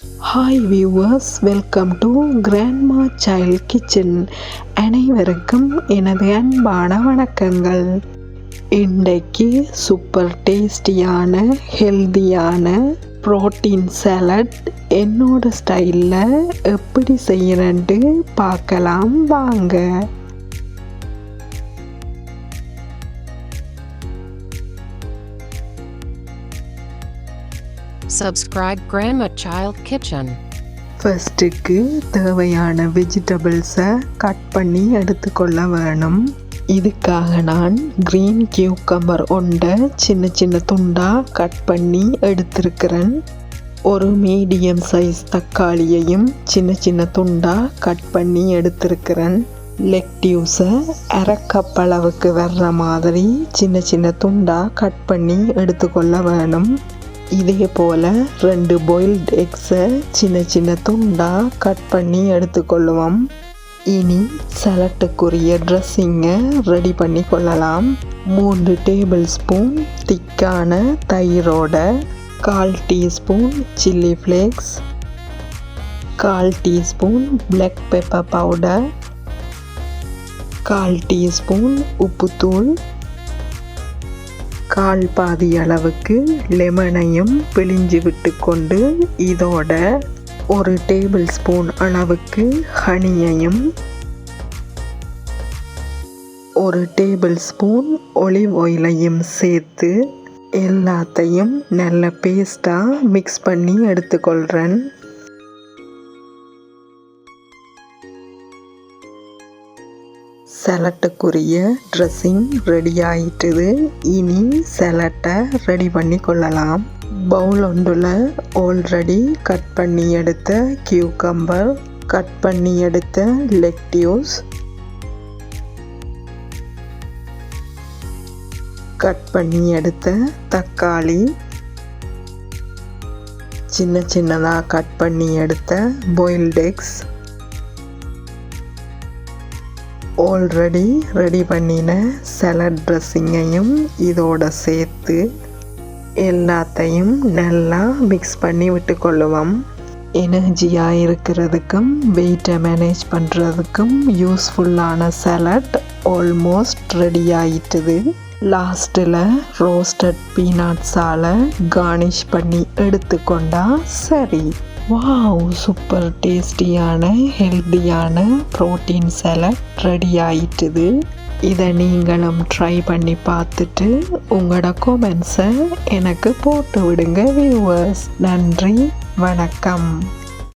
Hi viewers, welcome to grandma child kitchen. அனைவருக்கும் எனது அன்பான வணக்கங்கள். இன்றைக்கு சூப்பர் டேஸ்டியான ஹெல்தியான புரோட்டீன் சாலட் என்னோட ஸ்டைலில் எப்படி செய்யறேன்ட்டு பார்க்கலாம் வாங்க. Subscribe Grandma Child Kitchen. ஃபர்ஸ்ட்டுக்கு தேவையான வெஜிடபிள்ஸை கட் பண்ணி எடுத்துக்கொள்ள வேணும். இதுக்காக நான் க்ரீன் கியூக்கம்பர் ஒன்றை சின்ன சின்ன துண்டாக கட் பண்ணி எடுத்திருக்கிறேன். ஒரு மீடியம் சைஸ் தக்காளியையும் சின்ன சின்ன துண்டாக கட் பண்ணி எடுத்திருக்கிறேன். லெக்டியூஸை அரை கப் அளவுக்கு வர்ற மாதிரி சின்ன சின்ன துண்டாக கட் பண்ணி எடுத்துக்கொள்ள வேணும். இதே போல் 2 பாயில்டு எக்ஸை சின்ன சின்ன துண்டாக கட் பண்ணி எடுத்துக்கொள்ளுவோம். இனி சலட்டுக்குரிய ட்ரெஸ்ஸிங்கை ரெடி பண்ணி கொள்ளலாம். 3 டேபிள் ஸ்பூன் திக்கான தயிரோட 1/4 teaspoon chilli flakes, 1/4 teaspoon black pepper powder, 1/4 teaspoon உப்புத்தூள், 1/4 பாதி அளவுக்கு லெமனையும் பிழிஞ்சு விட்டு கொண்டு இதோட 1 டேபிள் ஸ்பூன் அளவுக்கு ஹனியையும் 1 டேபிள் ஸ்பூன் ஒலிவ் ஆயிலையும் சேர்த்து எல்லாத்தையும் நல்ல பேஸ்டாக மிக்ஸ் பண்ணி எடுத்துக்கொள்கிறேன். சலட்டுக்குரிய ட்ரெஸ்ஸிங் ரெடி ஆயிட்டுது. இனி சலட்டை ரெடி பண்ணி கொள்ளலாம். பவுல் ஒன்றில் ஆல்ரெடி கட் பண்ணி எடுத்த கியூக்கம்பர், கட் பண்ணி எடுத்த லெக்டியூஸ், கட் பண்ணி எடுத்த தக்காளி, சின்ன சின்னதாக கட் பண்ணி எடுத்த பாயில்டு எக்ஸ், ஆல்ரெடி ரெடி பண்ணின சலட் ட்ரெஸ்ஸிங்கையும் இதோட சேர்த்து எல்லாத்தையும் நல்லா மிக்ஸ் பண்ணி விட்டுக்கொள்ளுவோம். எனர்ஜியாக இருக்கிறதுக்கும் வெயிட்டை மேனேஜ் பண்ணுறதுக்கும் யூஸ்ஃபுல்லான சலட் ஆல்மோஸ்ட் ரெடி ஆயிட்டுது. லாஸ்ட்டில் ரோஸ்டட் பீனட்ஸால் கார்னிஷ் பண்ணி எடுத்துக்கொண்டா சரி. வாவ், சூப்பர் டேஸ்டியான ஹெல்த்தியான புரோட்டீன் சாலட் ரெடி ஆயிட்டுது. இதை நீங்களும் ட்ரை பண்ணி பார்த்துட்டு உங்களோட கமெண்ட்ஸை எனக்கு போட்டு விடுங்க வியூவர்ஸ். நன்றி, வணக்கம்.